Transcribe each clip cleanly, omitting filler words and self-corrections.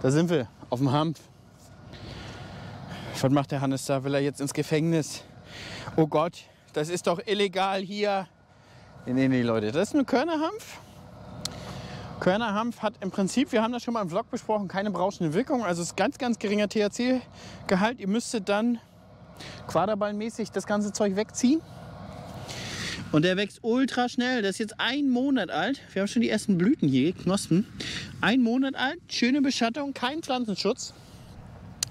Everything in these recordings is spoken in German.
Da sind wir, auf dem Hanf. Was macht der Hannes da? Will er jetzt ins Gefängnis? Oh Gott, das ist doch illegal hier. Nee, Leute, das ist nur Körnerhanf. Körnerhanf hat im Prinzip, wir haben das schon mal im Vlog besprochen, keine berauschende Wirkung. Also es ist ganz, ganz geringer THC-Gehalt. Ihr müsstet dann quaderballmäßig das ganze Zeug wegziehen. Und der wächst ultra schnell. Das ist jetzt 1 Monat alt. Wir haben schon die ersten Blüten hier, Knospen. 1 Monat alt, schöne Beschattung, kein Pflanzenschutz.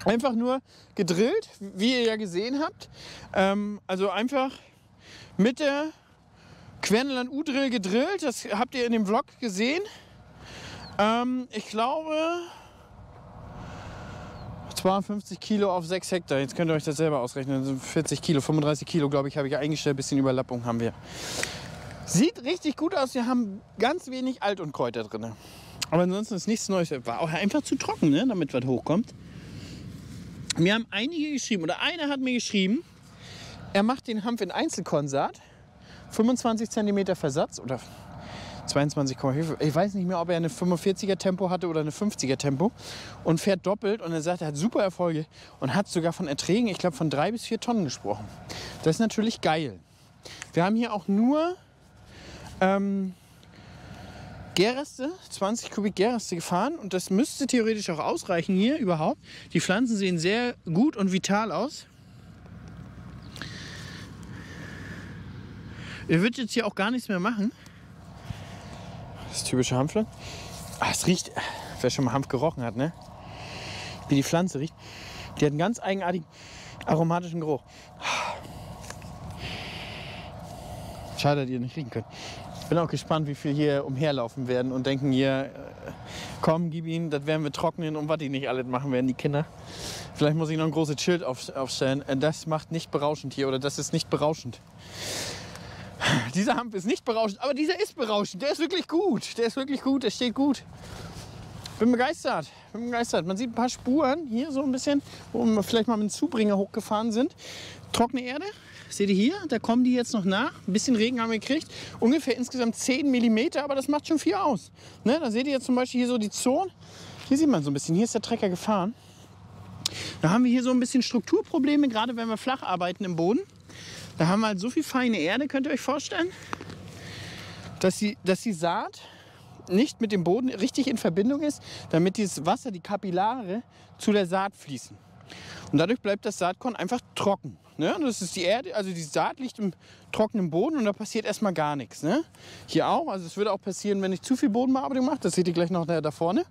Einfach nur gedrillt, wie ihr ja gesehen habt. Also einfach mit der Querneland U-Drill gedrillt. Das habt ihr in dem Vlog gesehen. Ich glaube 52 Kilo auf 6 Hektar. Jetzt könnt ihr euch das selber ausrechnen. Also 40 Kilo, 35 Kilo, glaube ich, habe ich eingestellt. Ein bisschen Überlappung haben wir. Sieht richtig gut aus. Wir haben ganz wenig Altunkräuter drin. Aber ansonsten ist nichts Neues. War auch einfach zu trocken, ne, damit was hochkommt. Mir haben einige geschrieben, oder einer hat mir geschrieben, er macht den Hanf in Einzelkornsaat. 25 cm Versatz oder 22,5. Ich weiß nicht mehr, ob er eine 45er Tempo hatte oder eine 50er Tempo und fährt doppelt. Und er sagt, er hat super Erfolge und hat sogar von Erträgen, ich glaube, von 3 bis 4 Tonnen gesprochen. Das ist natürlich geil. Wir haben hier auch nur Gärreste, 20 Kubik Gärreste gefahren und das müsste theoretisch auch ausreichen hier überhaupt. Die Pflanzen sehen sehr gut und vital aus. Er wird jetzt hier auch gar nichts mehr machen. Das ist typische Hanfland. Es riecht, wer schon mal Hanf gerochen hat, ne? Wie die Pflanze riecht. Die hat einen ganz eigenartigen aromatischen Geruch. Schade, dass ihr nicht riechen könnt. Ich bin auch gespannt, wie viel hier umherlaufen werden und denken hier, komm, gib ihnen, das werden wir trocknen und was die nicht alles machen werden, die Kinder. Vielleicht muss ich noch ein großes Schild aufstellen. Das macht nicht berauschend hier oder das ist nicht berauschend. Dieser Hanf ist nicht berauschend, aber dieser ist berauschend. Der ist wirklich gut. Der ist wirklich gut, der steht gut. Bin begeistert. Man sieht ein paar Spuren hier so ein bisschen, wo wir vielleicht mal mit dem Zubringer hochgefahren sind. Trockene Erde. Seht ihr hier? Da kommen die jetzt noch nach. Ein bisschen Regen haben wir gekriegt. Ungefähr insgesamt 10 mm, aber das macht schon viel aus. Ne? Da seht ihr jetzt zum Beispiel hier so die Zone. Hier sieht man so ein bisschen. Hier ist der Trecker gefahren. Da haben wir hier so ein bisschen Strukturprobleme, gerade wenn wir flach arbeiten im Boden. Da haben wir halt so viel feine Erde, könnt ihr euch vorstellen, dass die Saat nicht mit dem Boden richtig in Verbindung ist, damit dieses Wasser, die Kapillare zu der Saat fließen. Und dadurch bleibt das Saatkorn einfach trocken. Ne? Das ist die Erde, also die Saat liegt im trockenen Boden und da passiert erstmal gar nichts. Ne? Hier auch, also es würde auch passieren, wenn ich zu viel Bodenbearbeitung mache. Das seht ihr gleich noch da vorne.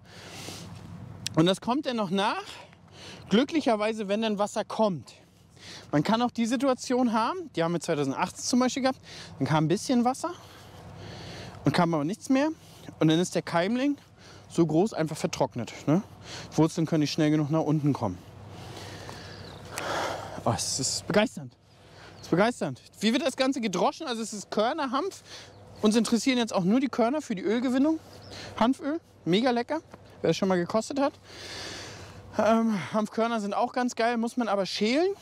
Und das kommt dann noch nach, glücklicherweise, wenn dann Wasser kommt. Man kann auch die Situation haben, die haben wir 2018 zum Beispiel gehabt, dann kam ein bisschen Wasser und kam aber nichts mehr. Und dann ist der Keimling so groß einfach vertrocknet. Ne? Wurzeln können nicht schnell genug nach unten kommen. Oh, es ist begeisternd. Es ist begeisternd. Wie wird das Ganze gedroschen? Also es ist Körnerhanf. Uns interessieren jetzt auch nur die Körner für die Ölgewinnung. Hanföl, mega lecker, wer es schon mal gekostet hat. Hanfkörner sind auch ganz geil, muss man aber schälen.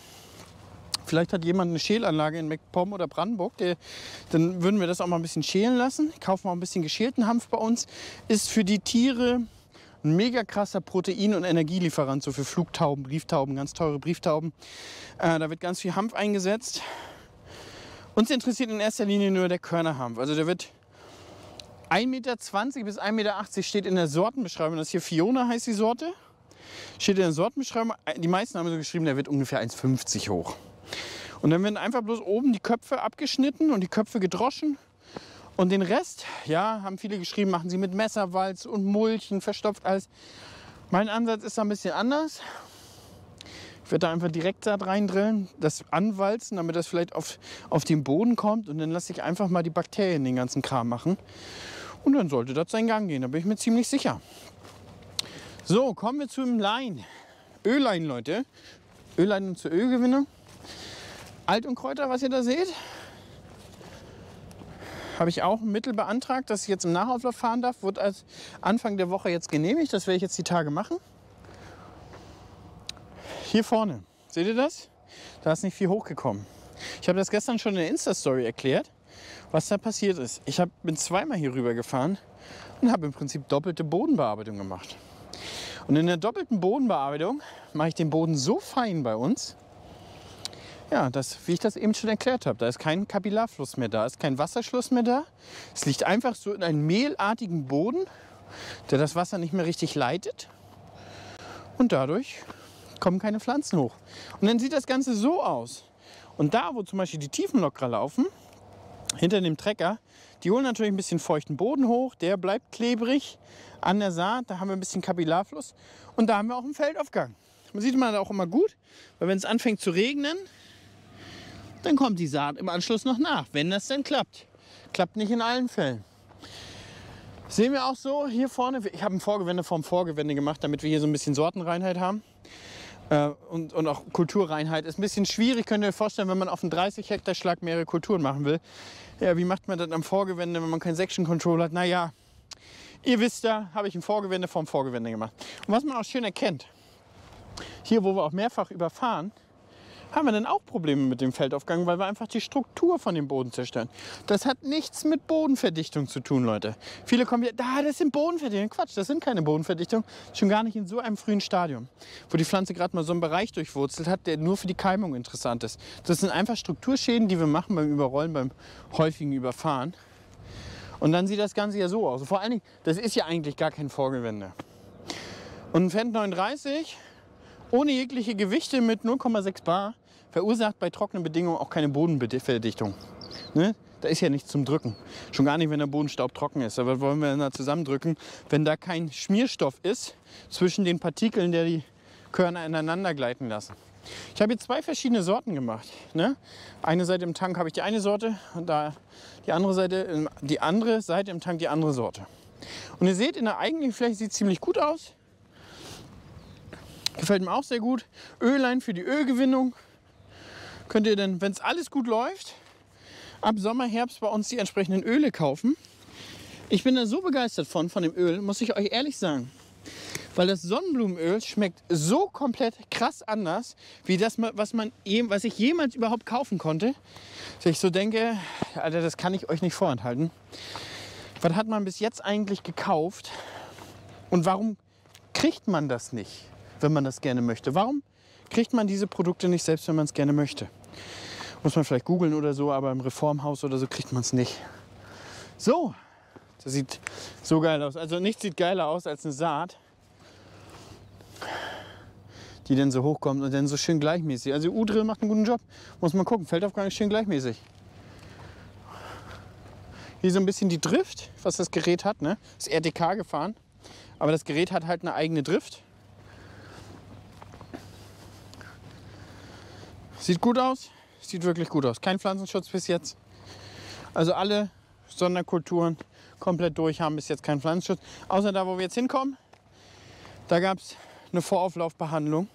Vielleicht hat jemand eine Schälanlage in MacPom oder Brandenburg. Dann würden wir das auch mal ein bisschen schälen lassen. Kaufen wir auch ein bisschen geschälten Hanf bei uns. Ist für die Tiere ein mega krasser Protein- und Energielieferant. So für Flugtauben, Brieftauben, ganz teure Brieftauben. Da wird ganz viel Hanf eingesetzt. Uns interessiert in erster Linie nur der Körnerhanf. Also der wird 1,20 Meter bis 1,80 Meter steht in der Sortenbeschreibung. Das hier Fiona heißt die Sorte. Steht in der Sortenbeschreibung. Die meisten haben so geschrieben, der wird ungefähr 1,50 hoch. Und dann werden einfach bloß oben die Köpfe abgeschnitten und die Köpfe gedroschen. Und den Rest, ja, haben viele geschrieben, machen sie mit Messerwalz und Mulchen, verstopft alles. Mein Ansatz ist da ein bisschen anders. Ich werde da einfach Direktsaat reindrillen, das anwalzen, damit das vielleicht auf den Boden kommt. Und dann lasse ich einfach mal die Bakterien den ganzen Kram machen. Und dann sollte das seinen Gang gehen, da bin ich mir ziemlich sicher. So, kommen wir zum Lein. Öllein, Leute. Öllein zur Ölgewinnung. Altunkräuter, was ihr da seht, habe ich auch ein Mittel beantragt, dass ich jetzt im Nachauflauf fahren darf. Wird als Anfang der Woche jetzt genehmigt. Das werde ich jetzt die Tage machen. Hier vorne, seht ihr das? Da ist nicht viel hochgekommen. Ich habe das gestern schon in der Insta-Story erklärt, was da passiert ist. Ich bin zweimal hier rüber gefahren und habe im Prinzip doppelte Bodenbearbeitung gemacht. Und in der doppelten Bodenbearbeitung mache ich den Boden so fein bei uns, ja, wie ich das eben schon erklärt habe. Da ist kein Kapillarfluss mehr da, ist kein Wasserschluss mehr da. Es liegt einfach so in einem mehlartigen Boden, der das Wasser nicht mehr richtig leitet. Und dadurch kommen keine Pflanzen hoch. Und dann sieht das Ganze so aus. Und da, wo zum Beispiel die Tiefenlokrer laufen, hinter dem Trecker, die holen natürlich ein bisschen feuchten Boden hoch. Der bleibt klebrig an der Saat. Da haben wir ein bisschen Kapillarfluss. Und da haben wir auch einen Feldaufgang. Man sieht man auch immer gut, weil wenn es anfängt zu regnen, dann kommt die Saat im Anschluss noch nach, wenn das denn klappt. Klappt nicht in allen Fällen. Sehen wir auch so hier vorne, ich habe ein Vorgewende vom Vorgewende gemacht, damit wir hier so ein bisschen Sortenreinheit haben. Und auch Kulturreinheit. Ist ein bisschen schwierig, könnt ihr euch vorstellen, wenn man auf einen 30 Hektar Schlag mehrere Kulturen machen will. Ja, wie macht man das am Vorgewende, wenn man keinen Section Control hat? Naja, ihr wisst ja, habe ich ein Vorgewende vom Vorgewende gemacht. Und was man auch schön erkennt, hier wo wir auch mehrfach überfahren, haben wir dann auch Probleme mit dem Feldaufgang, weil wir einfach die Struktur von dem Boden zerstören. Das hat nichts mit Bodenverdichtung zu tun, Leute. Viele kommen hier, das sind Bodenverdichtungen. Quatsch, das sind keine Bodenverdichtungen. Schon gar nicht in so einem frühen Stadium, wo die Pflanze gerade mal so einen Bereich durchwurzelt hat, der nur für die Keimung interessant ist. Das sind einfach Strukturschäden, die wir machen beim Überrollen, beim häufigen Überfahren. Und dann sieht das Ganze ja so aus. Vor allen Dingen, das ist ja eigentlich gar kein Vorgewende. Und ein Fendt 39 ohne jegliche Gewichte mit 0,6 Bar verursacht bei trockenen Bedingungen auch keine Bodenverdichtung. Ne? Da ist ja nichts zum Drücken. Schon gar nicht, wenn der Bodenstaub trocken ist. Aber was wollen wir denn da zusammendrücken, wenn da kein Schmierstoff ist zwischen den Partikeln, der die Körner ineinander gleiten lassen. Ich habe jetzt 2 verschiedene Sorten gemacht. Ne? Eine Seite im Tank habe ich die eine Sorte und da die andere Seite im Tank die andere Sorte. Und ihr seht, in der eigentlichen Fläche sieht es ziemlich gut aus. Gefällt mir auch sehr gut. Öllein für die Ölgewinnung. Könnt ihr dann, wenn es alles gut läuft, ab Sommer, Herbst bei uns die entsprechenden Öle kaufen. Ich bin da so begeistert von dem Öl, muss ich euch ehrlich sagen. Weil das Sonnenblumenöl schmeckt so komplett krass anders, wie das, was ich jemals überhaupt kaufen konnte. Dass ich so denke, Alter, das kann ich euch nicht vorenthalten. Was hat man bis jetzt eigentlich gekauft? Und warum kriegt man das nicht, wenn man das gerne möchte? Warum kriegt man diese Produkte nicht, selbst wenn man es gerne möchte? Muss man vielleicht googeln oder so, aber im Reformhaus oder so kriegt man es nicht. So, das sieht so geil aus. Also nichts sieht geiler aus als eine Saat, die dann so hochkommt und dann so schön gleichmäßig. Also U-Drill macht einen guten Job. Muss man gucken, Feldaufgang ist schön gleichmäßig. Hier so ein bisschen die Drift, was das Gerät hat. Ne? Ist RTK gefahren, aber das Gerät hat halt eine eigene Drift. Sieht gut aus, sieht wirklich gut aus. Kein Pflanzenschutz bis jetzt. Also alle Sonderkulturen komplett durch haben bis jetzt keinen Pflanzenschutz. Außer da, wo wir jetzt hinkommen, da gab es eine Vorauflaufbehandlung.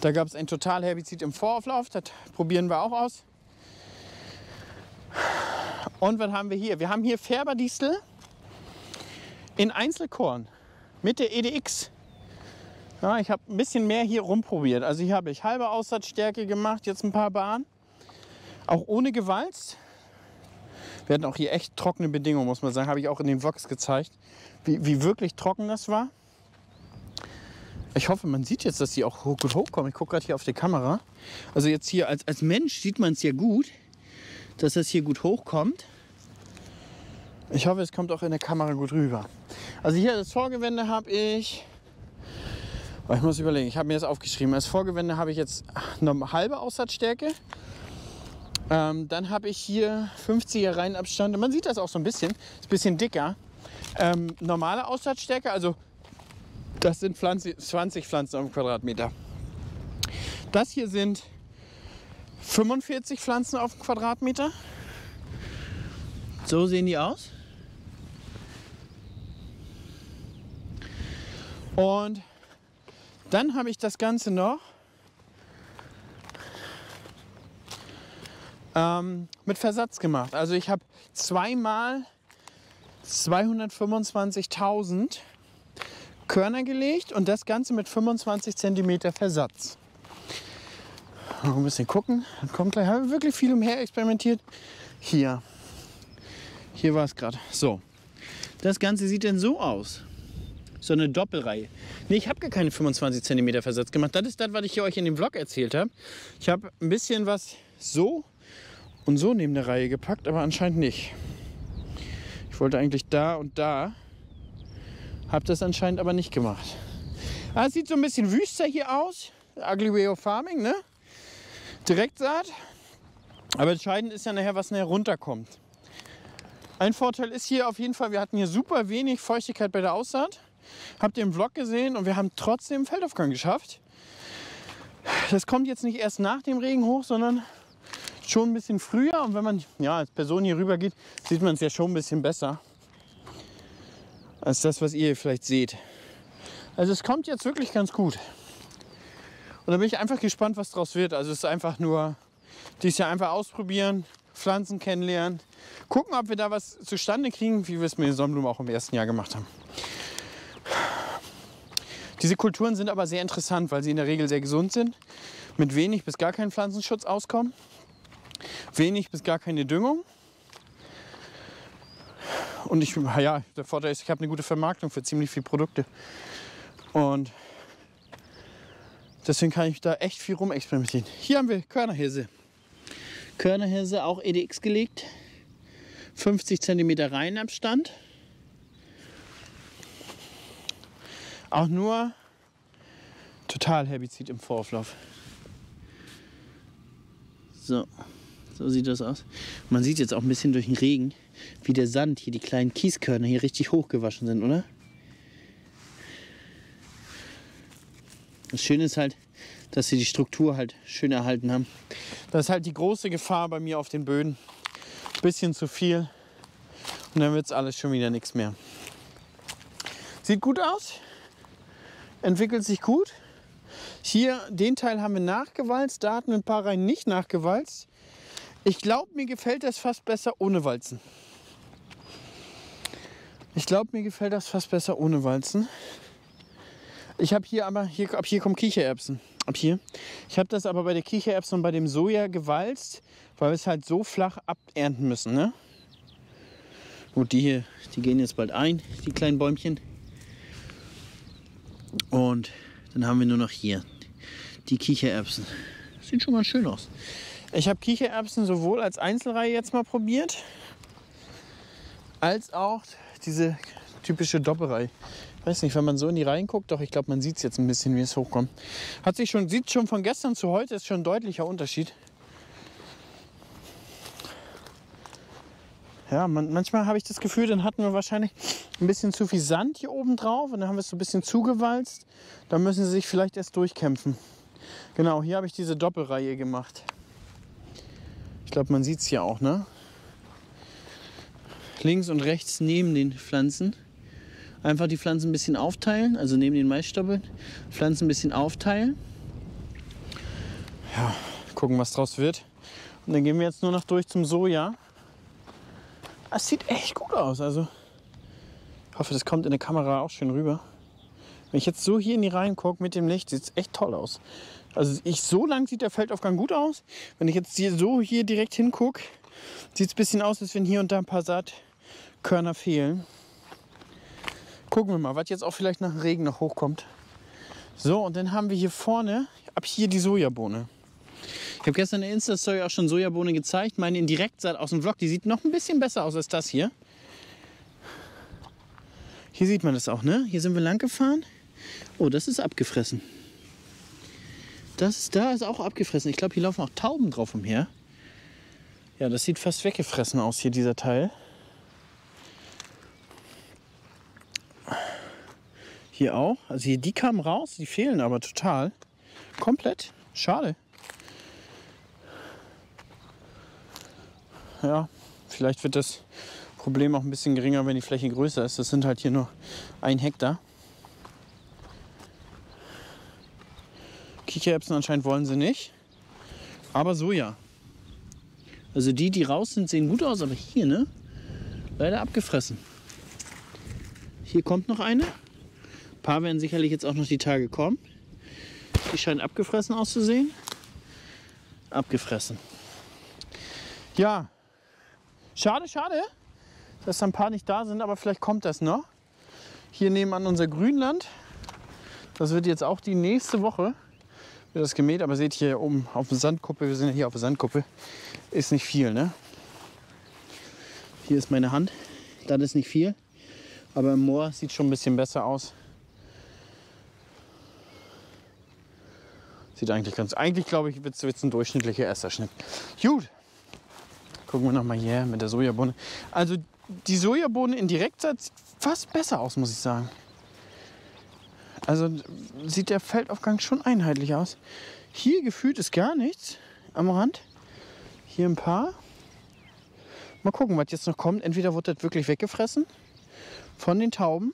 Da gab es ein Totalherbizid im Vorauflauf. Das probieren wir auch aus. Und was haben wir hier? Wir haben hier Färberdistel in Einzelkorn mit der EDX. Ja, ich habe ein bisschen mehr hier rumprobiert. Also hier habe ich halbe Aussatzstärke gemacht, jetzt ein paar Bahnen. Auch ohne Gewalz. Wir hatten auch hier echt trockene Bedingungen, muss man sagen. Habe ich auch in den Vlogs gezeigt, wie wirklich trocken das war. Ich hoffe, man sieht jetzt, dass die auch gut hochkommen. Ich gucke gerade hier auf die Kamera. Also jetzt hier als Mensch sieht man es ja gut, dass das hier gut hochkommt. Ich hoffe, es kommt auch in der Kamera gut rüber. Also hier das Vorgewende habe ich... Ich muss überlegen, ich habe mir das aufgeschrieben. Als Vorgewende habe ich jetzt eine halbe Aussatzstärke. Dann habe ich hier 50er Reihenabstand. Man sieht das auch so ein bisschen. Ist ein bisschen dicker. Normale Aussatzstärke, also das sind 20 Pflanzen auf Quadratmeter. Das hier sind 45 Pflanzen auf Quadratmeter. So sehen die aus. Und dann habe ich das Ganze noch mit Versatz gemacht. Also ich habe zweimal 225.000 Körner gelegt und das Ganze mit 25 cm Versatz. Noch ein bisschen gucken. Dann kommt gleich. Habe wirklich viel umher experimentiert. Hier war es gerade. So, das Ganze sieht denn so aus. so eine Doppelreihe. Nee, ich habe gar keine 25 cm Versatz gemacht. Das ist das, was ich hier euch in dem Vlog erzählt habe. Ich habe ein bisschen was so und so neben der Reihe gepackt, aber anscheinend nicht. Ich wollte eigentlich da und da, habe das anscheinend aber nicht gemacht. Ah, es sieht so ein bisschen wüster hier aus. Ugly Way of Farming, ne? Direktsaat. Aber entscheidend ist ja nachher, was nachher runterkommt. Ein Vorteil ist hier auf jeden Fall, wir hatten hier super wenig Feuchtigkeit bei der Aussaat. Habt ihr im Vlog gesehen und wir haben trotzdem Feldaufgang geschafft. Das kommt jetzt nicht erst nach dem Regen hoch, sondern schon ein bisschen früher. Und wenn man als Person hier rüber geht, sieht man es ja schon ein bisschen besser als das, was ihr vielleicht seht. Also es kommt jetzt wirklich ganz gut. Und da bin ich einfach gespannt, was draus wird. Also es ist einfach nur dieses Jahr einfach ausprobieren, Pflanzen kennenlernen, gucken, ob wir da was zustande kriegen, wie wir es mit den Sonnenblumen auch im ersten Jahr gemacht haben. Diese Kulturen sind aber sehr interessant, weil sie in der Regel sehr gesund sind, mit wenig bis gar keinem Pflanzenschutz auskommen, wenig bis gar keine Düngung. Und der Vorteil ist, ich habe eine gute Vermarktung für ziemlich viele Produkte. Und deswegen kann ich da echt viel rumexperimentieren. Hier haben wir Körnerhirse. Körnerhirse, auch EDX gelegt. 50 cm Reihenabstand. Auch nur total Herbizid im Vorauflauf. So sieht das aus. Man sieht jetzt auch ein bisschen durch den Regen, wie der Sand hier, die kleinen Kieskörner hier richtig hochgewaschen sind, oder? Das Schöne ist halt, dass sie die Struktur halt schön erhalten haben. Das ist halt die große Gefahr bei mir auf den Böden. Ein bisschen zu viel und dann wird es alles schon wieder nichts mehr. Sieht gut aus, entwickelt sich gut. Hier, den Teil haben wir nachgewalzt, da hatten wir ein paar Reihen nicht nachgewalzt. Ich glaube, mir gefällt das fast besser ohne Walzen. Ich habe hier aber, ab hier kommen Kichererbsen. Ab hier. Ich habe das aber bei der Kichererbsen und bei dem Soja gewalzt, weil wir es halt so flach abernten müssen. Ne? Gut, die hier, die gehen jetzt bald ein, die kleinen Bäumchen. Und dann haben wir nur noch hier die Kichererbsen. Sieht schon ganz schön aus. Ich habe Kichererbsen sowohl als Einzelreihe jetzt mal probiert, als auch diese typische Doppelreihe. Ich weiß nicht, wenn man so in die Reihen guckt, doch ich glaube, man sieht es jetzt ein bisschen, wie es hochkommt. Sieht schon von gestern zu heute, ist schon ein deutlicher Unterschied. Ja, manchmal habe ich das Gefühl, dann hatten wir wahrscheinlich ein bisschen zu viel Sand hier oben drauf und dann haben wir es so ein bisschen zugewalzt. Da müssen sie sich vielleicht erst durchkämpfen. Genau, hier habe ich diese Doppelreihe gemacht. Ich glaube, man sieht es hier auch, ne? Links und rechts neben den Pflanzen. Einfach die Pflanzen ein bisschen aufteilen, also neben den Maisstoppeln. Pflanzen ein bisschen aufteilen. Ja, gucken, was draus wird. Und dann gehen wir jetzt nur noch durch zum Soja. Es sieht echt gut aus. Also, ich hoffe, das kommt in der Kamera auch schön rüber. Wenn ich jetzt so hier in die Reihen gucke mit dem Licht, sieht es echt toll aus. Also so lang sieht der Feldaufgang gut aus. Wenn ich jetzt hier direkt hingucke, sieht es ein bisschen aus, als wenn hier und da ein paar Saatkörner fehlen. Gucken wir mal, was jetzt auch vielleicht nach dem Regen noch hochkommt. So, und dann haben wir hier vorne, ab hier die Sojabohne. Ich habe gestern in der Insta-Story auch schon Sojabohne gezeigt. Meine in Direktsaat aus dem Vlog, die sieht noch ein bisschen besser aus als das hier. Hier sieht man das auch, ne? Hier sind wir lang gefahren. Oh, das ist abgefressen. Da ist auch abgefressen. Ich glaube, hier laufen auch Tauben drauf umher. Ja, das sieht fast weggefressen aus hier, dieser Teil. Hier auch. Also hier, die kamen raus, die fehlen aber total. Komplett. Schade. Ja, vielleicht wird das Problem auch ein bisschen geringer, wenn die Fläche größer ist. Das sind halt hier nur 1 Hektar. Kichererbsen anscheinend wollen sie nicht. Aber Soja. Also die raus sind, sehen gut aus, aber hier, ne? Leider abgefressen. Hier kommt noch eine. Ein paar werden sicherlich jetzt auch noch die Tage kommen. Die scheinen abgefressen auszusehen. Abgefressen. Ja. Schade, dass ein paar nicht da sind, aber vielleicht kommt das noch. Hier nebenan unser Grünland. Das wird jetzt auch die nächste Woche wird das gemäht. Aber seht hier oben auf der Sandkuppe, wir sind ja hier auf der Sandkuppe, ist nicht viel, ne? Hier ist meine Hand, das ist nicht viel. Aber im Moor sieht schon ein bisschen besser aus. Sieht eigentlich glaube ich, wird es ein durchschnittlicher erster Schnitt. Gut, gucken wir noch mal hier mit der Sojabohne. Also die Sojabohne in Direktsaat sieht fast besser aus, muss ich sagen. Also sieht der Feldaufgang schon einheitlich aus. Hier gefühlt ist gar nichts am Rand. Hier ein paar. Mal gucken, was jetzt noch kommt. Entweder wird das wirklich weggefressen von den Tauben.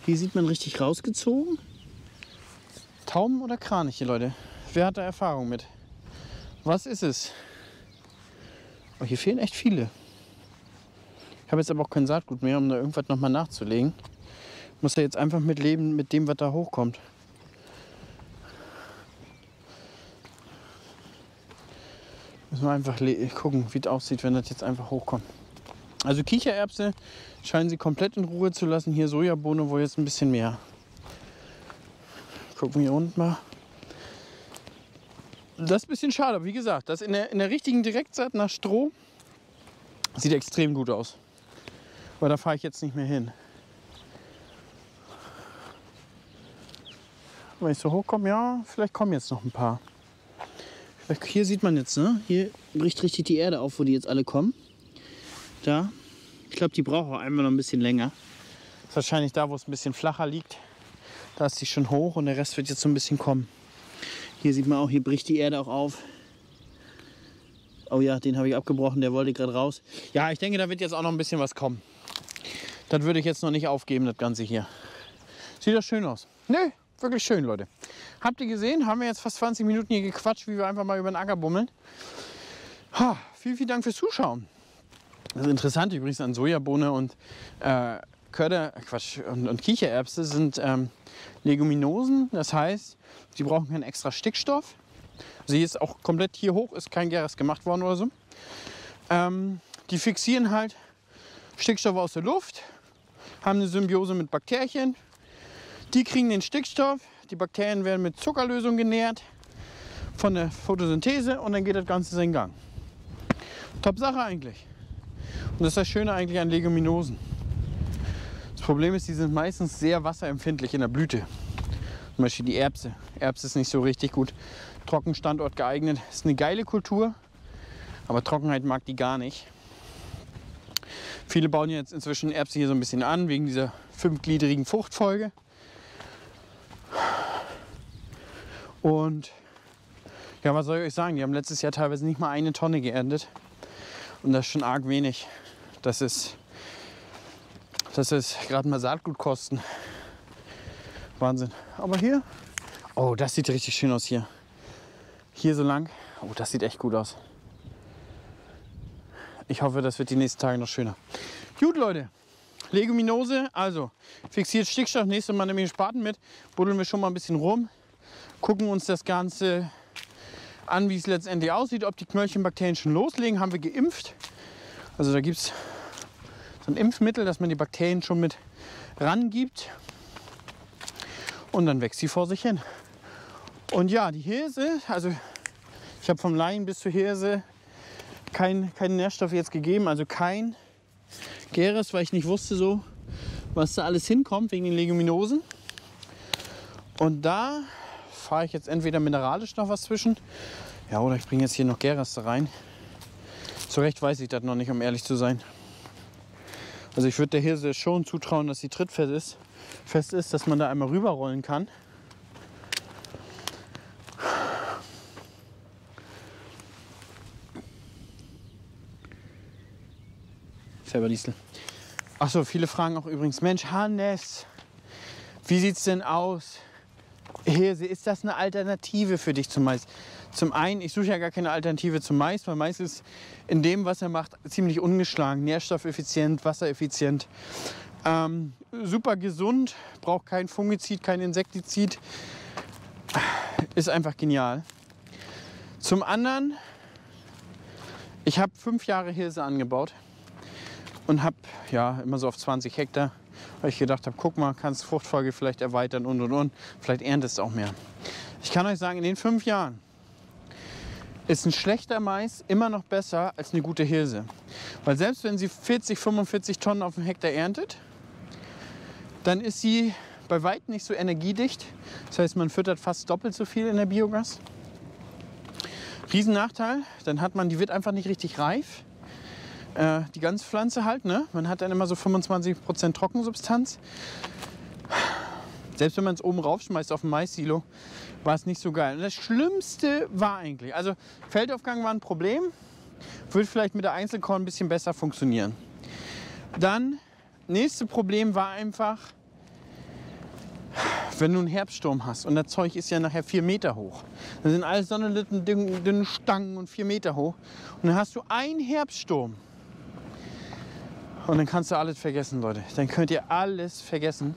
Hier sieht man richtig rausgezogen. Tauben oder Kraniche, Leute? Wer hat da Erfahrung mit? Was ist es? Oh, hier fehlen echt viele. Ich habe jetzt aber auch kein Saatgut mehr, um da irgendwas noch mal nachzulegen. Muss ja jetzt einfach mitleben mit dem, was da hochkommt. Müssen wir einfach gucken, wie es aussieht, wenn das jetzt einfach hochkommt. Also Kichererbse scheinen sie komplett in Ruhe zu lassen. Hier Sojabohne wohl jetzt ein bisschen mehr. Gucken wir hier unten mal. Das ist ein bisschen schade, aber wie gesagt, das in der richtigen Direktsaat nach Stroh sieht extrem gut aus. Aber da fahre ich jetzt nicht mehr hin. Wenn ich so hochkomme, ja, vielleicht kommen jetzt noch ein paar. Hier sieht man jetzt, ne? Hier bricht richtig die Erde auf, wo die jetzt alle kommen. Da. Ich glaube, die brauchen auch einmal noch ein bisschen länger. Das ist wahrscheinlich da, wo es ein bisschen flacher liegt. Da ist die schon hoch und der Rest wird jetzt so ein bisschen kommen. Hier sieht man auch, hier bricht die Erde auch auf. Oh ja, den habe ich abgebrochen, der wollte gerade raus. Ja, ich denke, da wird jetzt auch noch ein bisschen was kommen. Das würde ich jetzt noch nicht aufgeben, das Ganze hier. Sieht das schön aus? Nö, wirklich schön, Leute. Habt ihr gesehen? Haben wir jetzt fast 20 Minuten hier gequatscht, wie wir einfach mal über den Acker bummeln. Ha, vielen Dank fürs Zuschauen. Das Interessante übrigens an Sojabohne und und Kichererbse sind Leguminosen. Das heißt, sie brauchen keinen extra Stickstoff. Sie ist auch komplett hier hoch, ist kein Gäres gemacht worden oder so. Die fixieren halt Stickstoff aus der Luft, haben eine Symbiose mit Bakterien. Die kriegen den Stickstoff, die Bakterien werden mit Zuckerlösung genährt von der Photosynthese und dann geht das Ganze seinen Gang. Top Sache eigentlich. Und das ist das Schöne eigentlich an Leguminosen. Das Problem ist, die sind meistens sehr wasserempfindlich in der Blüte. Zum Beispiel die Erbse. Erbse ist nicht so richtig gut Trockenstandort geeignet. Ist eine geile Kultur, aber Trockenheit mag die gar nicht. Viele bauen jetzt inzwischen Erbse hier so ein bisschen an, wegen dieser 5gliedrigen Fruchtfolge. Und ja, was soll ich euch sagen? Die haben letztes Jahr teilweise nicht mal 1 Tonne geerntet. Und das ist schon arg wenig. Das ist gerade mal Saatgutkosten. Wahnsinn. Aber hier, oh, das sieht richtig schön aus hier. Hier so lang. Oh, das sieht echt gut aus. Ich hoffe, das wird die nächsten Tage noch schöner. Gut, Leute. Leguminose, also fixiert Stickstoff. Nächstes Mal nehmen wir den Spaten mit. Buddeln wir schon mal ein bisschen rum. Gucken uns das Ganze an, wie es letztendlich aussieht. Ob die Knöllchenbakterien schon loslegen. Haben wir geimpft. Also da gibt es so ein Impfmittel, dass man die Bakterien schon mit rangibt. Und dann wächst sie vor sich hin. Und ja, die Hirse, also ich habe vom Laien bis zur Hirse keinen Nährstoff jetzt gegeben, also kein Gäres, weil ich nicht wusste so, was da alles hinkommt wegen den Leguminosen. Und da fahre ich jetzt entweder mineralisch noch was zwischen, ja, oder ich bringe jetzt hier noch Gäres da rein. So recht weiß ich das noch nicht, um ehrlich zu sein. Also ich würde der Hirse schon zutrauen, dass sie trittfest ist, dass man da einmal rüberrollen kann. Selber Diesel. Achso, viele fragen auch übrigens, Mensch, Hannes, wie sieht's denn aus? Hirse, ist das eine Alternative für dich zum Mais? Zum einen, ich suche ja gar keine Alternative zum Mais, weil Mais ist in dem, was er macht, ziemlich ungeschlagen. Nährstoffeffizient, wassereffizient. Super gesund, braucht kein Fungizid, kein Insektizid. Ist einfach genial. Zum anderen, ich habe 5 Jahre Hirse angebaut und habe ja immer so auf 20 Hektar weil ich gedacht habe, guck mal, kannst Fruchtfolge vielleicht erweitern und. Vielleicht erntest du auch mehr. Ich kann euch sagen, in den 5 Jahren ist ein schlechter Mais immer noch besser als eine gute Hirse. Weil selbst wenn sie 40, 45 Tonnen auf dem Hektar erntet, dann ist sie bei weitem nicht so energiedicht. Das heißt, man füttert fast doppelt so viel in der Biogas. Riesennachteil, dann hat man, die wird einfach nicht richtig reif. Die ganze Pflanze halt, ne? Man hat dann immer so 25% Trockensubstanz. Selbst wenn man es oben raufschmeißt auf dem Mais-Silo, war es nicht so geil. Und das Schlimmste war eigentlich, also Feldaufgang war ein Problem, würde vielleicht mit der Einzelkorn ein bisschen besser funktionieren. Dann, nächste Problem war einfach, wenn du einen Herbststurm hast und das Zeug ist ja nachher 4 Meter hoch. Das sind alles so eine dünne Stangen und 4 Meter hoch. Und dann hast du einen Herbststurm. Und dann kannst du alles vergessen, Leute. Dann könnt ihr alles vergessen.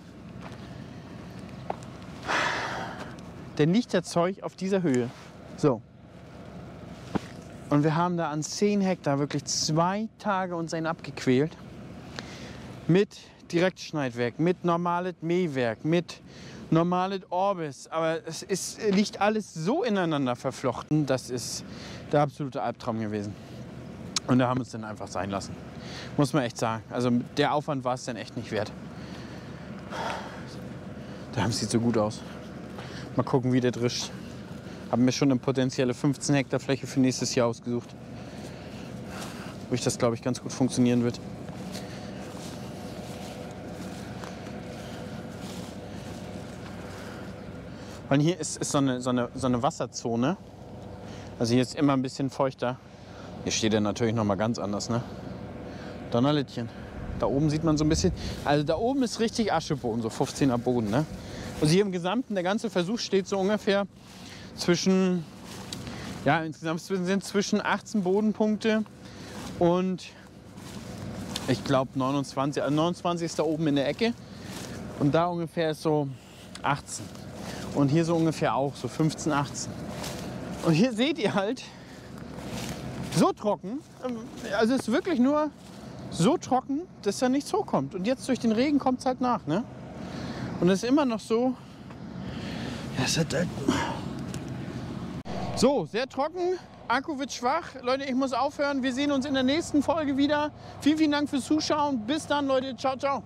Dann liegt das Zeug auf dieser Höhe. So. Und wir haben da an 10 Hektar wirklich 2 Tage uns einen abgequält. Mit Direktschneidwerk, mit normales Mähwerk, mit normales Orbis. Aber es liegt alles so ineinander verflochten, das ist der absolute Albtraum gewesen. Und da haben wir es dann einfach sein lassen. Muss man echt sagen. Also der Aufwand war es dann echt nicht wert. Der sieht so gut aus. Mal gucken, wie der drischt. Haben mir schon eine potenzielle 15 Hektar Fläche für nächstes Jahr ausgesucht. Wo ich das, glaube ich, ganz gut funktionieren wird. Weil hier ist so eine Wasserzone. Also hier ist immer ein bisschen feuchter. Hier steht er natürlich noch mal ganz anders, ne? Donnerlittchen. Da oben sieht man so ein bisschen. Also da oben ist richtig Ascheboden, so 15er Boden, ne? Also hier im Gesamten, der ganze Versuch steht so ungefähr zwischen, ja, insgesamt sind zwischen 18 Bodenpunkte und ich glaube 29. Also 29 ist da oben in der Ecke und da ungefähr ist so 18. Und hier so ungefähr auch, so 15, 18. Und hier seht ihr halt, so trocken, also es ist wirklich nur so trocken, dass da nichts hochkommt. Und jetzt durch den Regen kommt es halt nach, ne? Und es ist immer noch so, ja, es hat halt so, sehr trocken, Akku wird schwach. Leute, ich muss aufhören. Wir sehen uns in der nächsten Folge wieder. Vielen, vielen Dank fürs Zuschauen. Bis dann, Leute. Ciao, ciao.